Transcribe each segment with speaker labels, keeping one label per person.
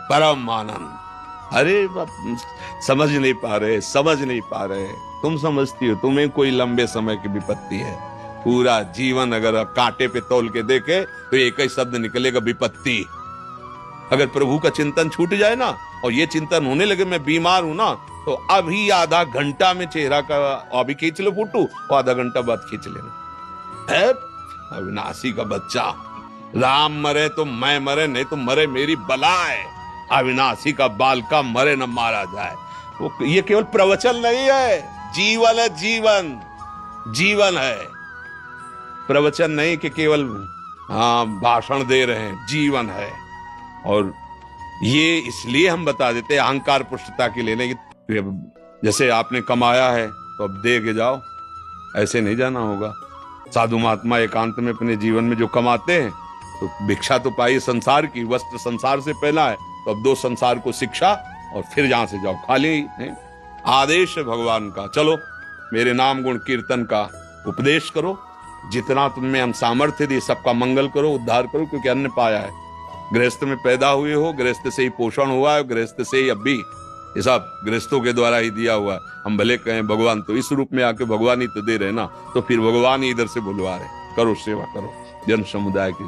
Speaker 1: परम आनंद। अरे समझ नहीं पा रहे, समझ नहीं पा रहे। तुम समझती हो तुम्हें कोई लंबे समय की विपत्ति है। पूरा जीवन अगर कांटे पे तौल के देखे तो एक ही शब्द निकलेगा, विपत्ति। अगर प्रभु का चिंतन छूट जाए ना, और ये चिंतन होने लगे मैं बीमार हूं ना, तो अभी आधा घंटा में चेहरा का अभी खींच लो फोटो, और आधा घंटा बाद खींच लेना। है अविनाशी का बच्चा, राम मरे तो मैं मरे, नहीं तो मरे मेरी बलाए। अविनाशी का बालका मरे न मारा जाए। वो ये केवल प्रवचन नहीं है, जीवन है, जीवन जीवन है। प्रवचन नहीं कि केवल भाषण दे रहे हैं, जीवन है। और ये इसलिए हम बता देते हैं अहंकार पुष्टता के लिए नहीं कि जैसे आपने कमाया है तो अब दे के जाओ, ऐसे नहीं जाना होगा। साधु महात्मा एकांत में अपने जीवन में जो कमाते हैं, तो भिक्षा तो पाई संसार की, वस्त्र संसार से पहना है, तो अब दो संसार को शिक्षा, और फिर जहां से जाओ खाली है। आदेश है भगवान का, चलो मेरे नाम गुण कीर्तन का उपदेश करो, जितना तुम में हम सामर्थ्य दी सबका मंगल करो, उद्धार करो, क्योंकि अन्न पाया है। गृहस्थ में पैदा हुए हो, गृहस्थ से ही पोषण हुआ है, गृहस्थ से ही अब भी ये सब गृहस्थों के द्वारा ही दिया हुआ है। हम भले कहें भगवान तो इस रूप में आके भगवान ही तो दे रहे ना, तो फिर भगवान ही इधर से बुलवा रहे, करो सेवा करो जन समुदाय की।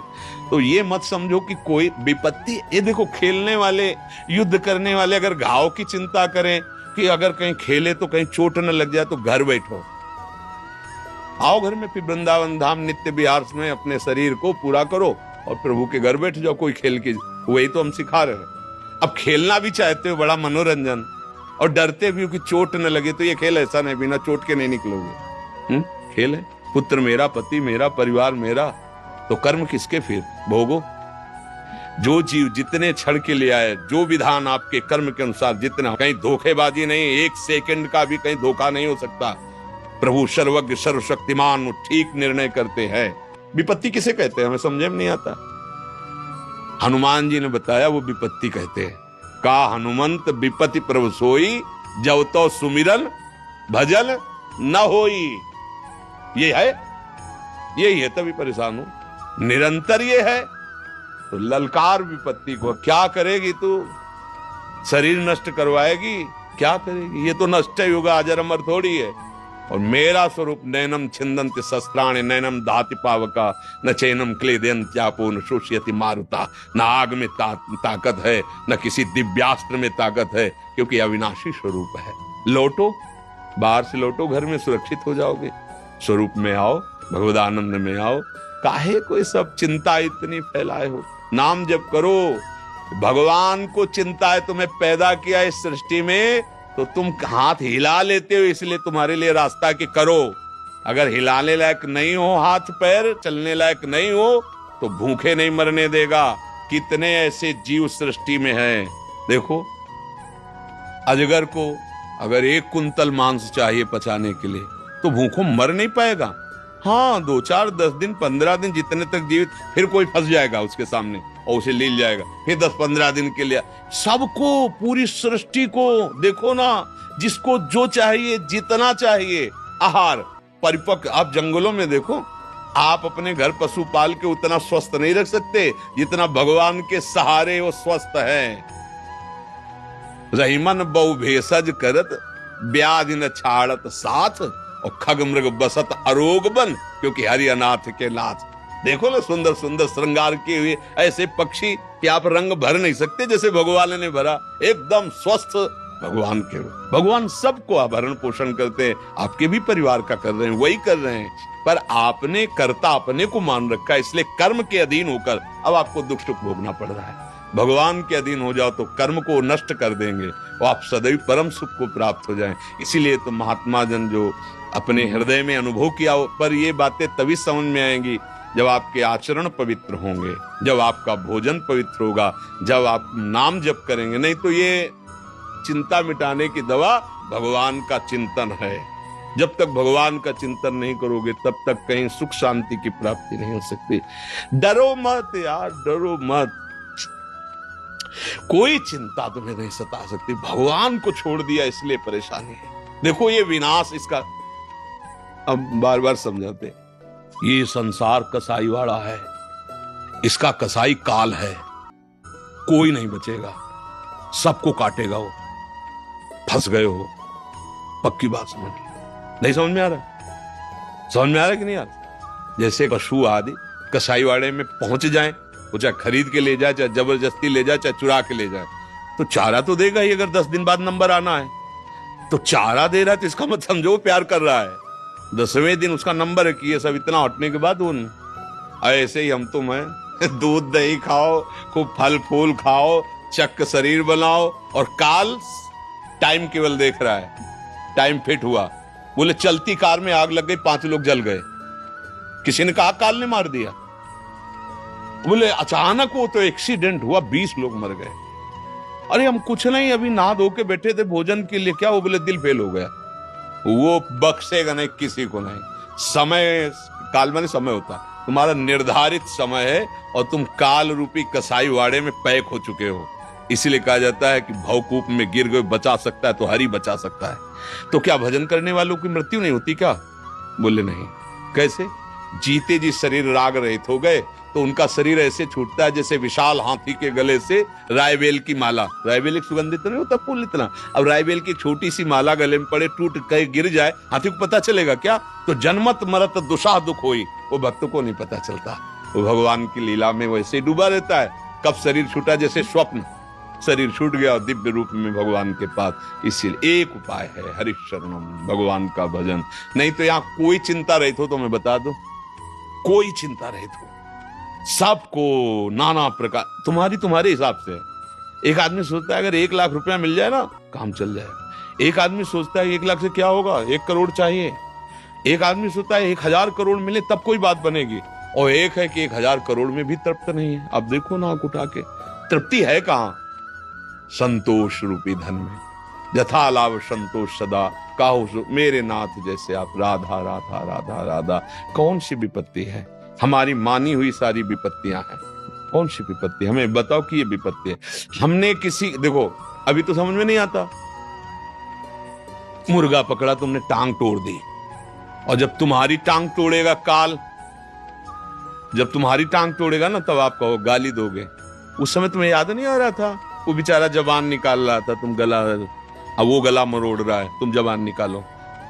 Speaker 1: तो ये मत समझो कि कोई विपत्ति, ये देखो खेलने वाले, युद्ध करने वाले अगर घाव की चिंता करें कि अगर कहीं खेले तो कहीं चोट न लग जाए, तो घर बैठो, आओ घर में, फिर वृंदावन धाम नित्य विहार में अपने शरीर को पूरा करो और प्रभु के घर बैठ जाओ। कोई खेल की, वही तो हम सिखा रहे हैं। अब खेलना भी चाहते हो, बड़ा मनोरंजन, और डरते भी हो कि चोट न लगे, तो ये खेल ऐसा नहीं, बिना चोट के नहीं निकलोगे। खेल है, पुत्र मेरा, पति मेरा, परिवार मेरा, तो कर्म किसके फिर भोगो। जो जीव जितने क्षण के लिए आए, जो विधान आपके कर्म के अनुसार जितना, कहीं धोखेबाजी नहीं, एक सेकंड का भी कहीं धोखा नहीं हो सकता। प्रभु सर्वज्ञ सर्वशक्तिमान ठीक निर्णय करते हैं। विपत्ति किसे कहते हैं हमें समझ में नहीं आता। हनुमान जी ने बताया वो विपत्ति कहते हैं। का हनुमंत विपत्ति प्रभु सोई, जब तो सुमिरन भजन न होई। ये है, यही है, तभी परेशान हो। निरंतर ये है तो ललकार विपत्ति को, क्या करेगी तू, शरीर नष्ट करवाएगी, क्या करेगी, ये तो नष्ट युगा, अजर अमर थोड़ी है। और मेरा स्वरूप नैनम छिंदन्ति शस्त्राणि नैनम धाति पावका न चैनम क्लेदयन्त्यापो न शोष्यति मारुता। न आग में ताकत है, न किसी दिव्यास्त्र में ताकत है, क्योंकि अविनाशी स्वरूप है। लौटो, बाहर से लौटो, घर में सुरक्षित हो जाओगे। स्वरूप में आओ, भगवदानंद में आओ। काहे कोई सब चिंता इतनी फैलाए हो, नाम जप करो। भगवान को चिंता है, तुम्हें पैदा किया इस सृष्टि में, तो तुम हाथ हिला लेते हो, इसलिए तुम्हारे लिए रास्ता कि करो। अगर हिलाने लायक नहीं हो, हाथ पैर चलने लायक नहीं हो, तो भूखे नहीं मरने देगा। कितने ऐसे जीव सृष्टि में हैं। देखो अजगर को अगर 1 कुंतल मांस चाहिए पचाने के लिए, तो भूखों मर नहीं पाएगा। हाँ, 2, 4, 10 दिन, 15 दिन जितने तक जीवित, फिर कोई फंस जाएगा उसके सामने और उसे ले जाएगा, फिर 10-15 दिन के लिए। सबको, पूरी सृष्टि को देखो ना, जिसको जो चाहिए, जितना चाहिए आहार परिपक्व। आप जंगलों में देखो, आप अपने घर पशु पाल के उतना स्वस्थ नहीं रख सकते जितना भगवान के सहारे वो स्वस्थ है। रहीमन बहु भेषज करत, व्याधि न छाड़त साथ, और खग मृग बसत अरोग बन, क्योंकि हरि अनाथ के नाथ। देखो ना, सुंदर सुंदर श्रृंगार किए हुए ऐसे पक्षी कि आप रंग भर नहीं सकते जैसे भगवान ने भरा, एकदम स्वस्थ भगवान के। भगवान सबको आभरण पोषण करते हैं, आपके भी परिवार का कर रहे हैं, वही कर रहे हैं, पर आपने कर्ता अपने को मान रखा है, इसलिए कर्म के अधीन होकर अब आपको दुख सुख भोगना पड़ रहा है। भगवान के अधीन हो जाओ तो कर्म को नष्ट कर देंगे और आप सदैव परम सुख को प्राप्त हो जाएं। इसीलिए तो महात्मा जन जो अपने हृदय में अनुभव किया, पर ये बातें तभी समझ में आएंगी जब आपके आचरण पवित्र होंगे, जब आपका भोजन पवित्र होगा, जब आप नाम जप करेंगे। नहीं तो ये चिंता मिटाने की दवा भगवान का चिंतन है। जब तक भगवान का चिंतन नहीं करोगे तब तक कहीं सुख शांति की प्राप्ति नहीं हो सकती। डरो मत यार, डरो मत, कोई चिंता तुम्हें नहीं सता सकती। भगवान को छोड़ दिया इसलिए परेशानी है। देखो ये विनाश इसका, अब बार बार समझाते, ये संसार कसाई वाला है, इसका कसाई काल है, कोई नहीं बचेगा। सबको काटेगा वो। फंस गए हो, पक्की बात समझ लो। नहीं समझ में आ रहा? समझ में आ रहा कि नहीं आ रहा? जैसे पशु आदि कसाईवाड़े में पहुंच जाए, वो चाहे खरीद के ले जाए, चाहे जबरदस्ती ले जाए, चाहे चुरा के ले जाए, तो चारा तो देगा ही। अगर 10 दिन बाद नंबर आना है तो चारा दे रहा है, तो इसका मत समझो वो प्यार कर रहा है। 10वें दिन उसका नंबर है कि ये सब इतना हटने के बाद वो ऐसे ही हम तुम हैं दूध दही खाओ, खूब फल फूल खाओ, चक्क शरीर बनाओ, और काल टाइम केवल देख रहा है। टाइम फिट हुआ, बोले चलती कार में आग लग गई, 5 लोग जल गए। किसी ने कहा काल ने मार दिया? बोले अचानक वो तो एक्सीडेंट हुआ, 20 लोग मर गए। अरे हम कुछ नहीं, अभी नहा धो के बैठे थे भोजन के लिए, क्या? वो बोले दिल फेल हो गया। वो बख्शेगा नहीं किसी को नहीं। समय, काल माने समय होता, तुम्हारा निर्धारित समय है और तुम काल रूपी कसाई वाड़े में पैक हो चुके हो। इसीलिए कहा जाता है कि भवकूप में गिर गए, बचा सकता है तो हरि बचा सकता है। तो क्या भजन करने वालों की मृत्यु नहीं होती क्या? बोले नहीं। कैसे? जीते जी शरीर राग रहित हो गए तो उनका शरीर ऐसे छूटता है जैसे विशाल हाथी के गले से रायबेल की माला। रायबेल एक सुगंधित नहीं होता फूल इतना, अब रायबेल की छोटी सी माला गले में पड़े, टूट कहीं गिर जाए, हाथी को पता चलेगा क्या? तो जन्मत मरत दुषा दुख होई, वो भक्त को नहीं पता चलता। वो भगवान की लीला में वैसे डूबा रहता है। कब शरीर छूटा? जैसे स्वप्न, शरीर छूट गया और दिव्य रूप में भगवान के पास। इसीलिए एक उपाय है हरिशरणम, भगवान का भजन। नहीं तो यहाँ कोई चिंता रहित हो तो मैं बता दूं, कोई चिंता रहित हो, सबको नाना प्रकार तुम्हारे हिसाब से। एक आदमी सोचता है अगर 1 लाख रुपया मिल जाए ना, काम चल जाएगा। एक आदमी सोचता है 1 लाख से क्या होगा, 1 करोड़ चाहिए। एक आदमी सोचता है 1000 करोड़ मिले तब कोई बात बनेगी। और एक है कि 1000 करोड़ में भी तृप्त नहीं है। अब देखो ना, आंख उठा के, तृप्ति है कहां? संतोष रूपी धन में। यथा लाभ संतोष सदा, काहू मेरे नाथ जैसे आप। राधा राधा राधा राधा। कौन सी विपत्ति है? हमारी मानी हुई सारी विपत्तियां हैं। कौन सी विपत्ति? हमें बताओ कि ये विपत्ति है। हमने किसी, देखो अभी तो समझ में नहीं आता, मुर्गा पकड़ा, तुमने टांग तोड़ दी, और जब तुम्हारी टांग तोड़ेगा काल, जब तुम्हारी टांग तोड़ेगा ना, तब आप कहो, गाली दोगे। उस समय तुम्हें याद नहीं आ रहा था? वो बेचारा जबान निकाल रहा था, तुम गला, अब वो गला मरोड़ रहा है, तुम जबान निकालो।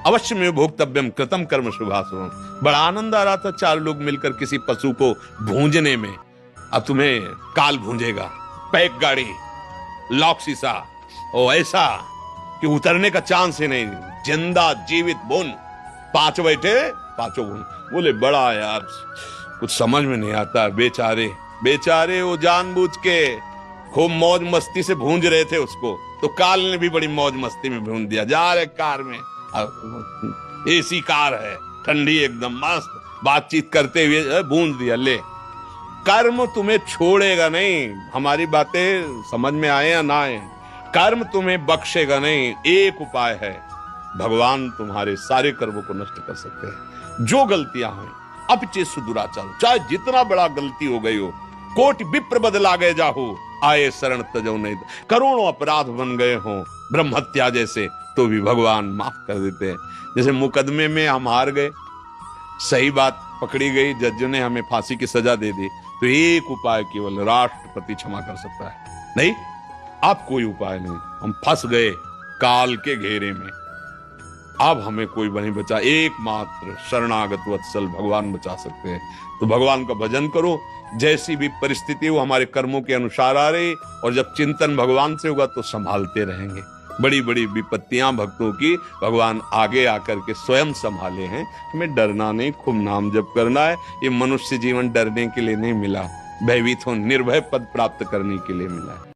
Speaker 1: अवश्य में भोक्तव्यम कृतम कर्म शुभाशुभम। बड़ा आनंद आ रहा था 4 लोग मिलकर किसी पशु को भूंजने में। अब तुम्हें काल भूंजेगा, पैक गाड़ी, लॉक शीशा, और ऐसा कि उतरने का चांस ही नहीं। जिंदा जीवित बुन, 5 बैठे 5 बुन। बोले बड़ा यार कुछ समझ में नहीं आता। बेचारे बेचारे वो जानबूझ के खूब मौज मस्ती से भूंज रहे थे उसको, तो काल ने भी बड़ी मौज मस्ती में भूंज दिया। जा रहे कार में, एसी कार है, ठंडी एकदम मस्त, बातचीत करते हुए भूंज दिया। ले, कर्म तुम्हें छोड़ेगा नहीं। हमारी बातें समझ में आए या ना आए, कर्म तुम्हें बख्शेगा नहीं। एक उपाय है, भगवान तुम्हारे सारे कर्मों को नष्ट कर सकते हैं। जो गलतियां हुई, अपचे सुदुराचार, चाहे जितना बड़ा गलती हो गई हो, कोटि विप्र बदला गए जाहो, आए शरण तजो नहीं। करोड़ों अपराध बन गए हो, ब्रह्म हत्या जैसे, तो भी भगवान माफ कर देते हैं। जैसे मुकदमे में हम हार गए, सही बात पकड़ी गई, जज ने हमें फांसी की सजा दे दी, तो एक उपाय केवल राष्ट्रपति क्षमा कर सकता है। नहीं, अब कोई उपाय नहीं। हम फंस गए काल के घेरे में, अब हमें कोई नहीं बचा। एकमात्र शरणागत वत्सल भगवान बचा सकते हैं। तो भगवान का भजन करो, जैसी भी परिस्थिति हो हमारे कर्मों के अनुसार आ रही, और जब चिंतन भगवान से होगा तो संभालते रहेंगे। बड़ी बड़ी विपत्तियां भक्तों की भगवान आगे आकर के स्वयं संभाले हैं। हमें डरना नहीं, खूब नाम जप करना है। ये मनुष्य जीवन डरने के लिए नहीं मिला, भयभीत हो निर्भय पद प्राप्त करने के लिए मिला है।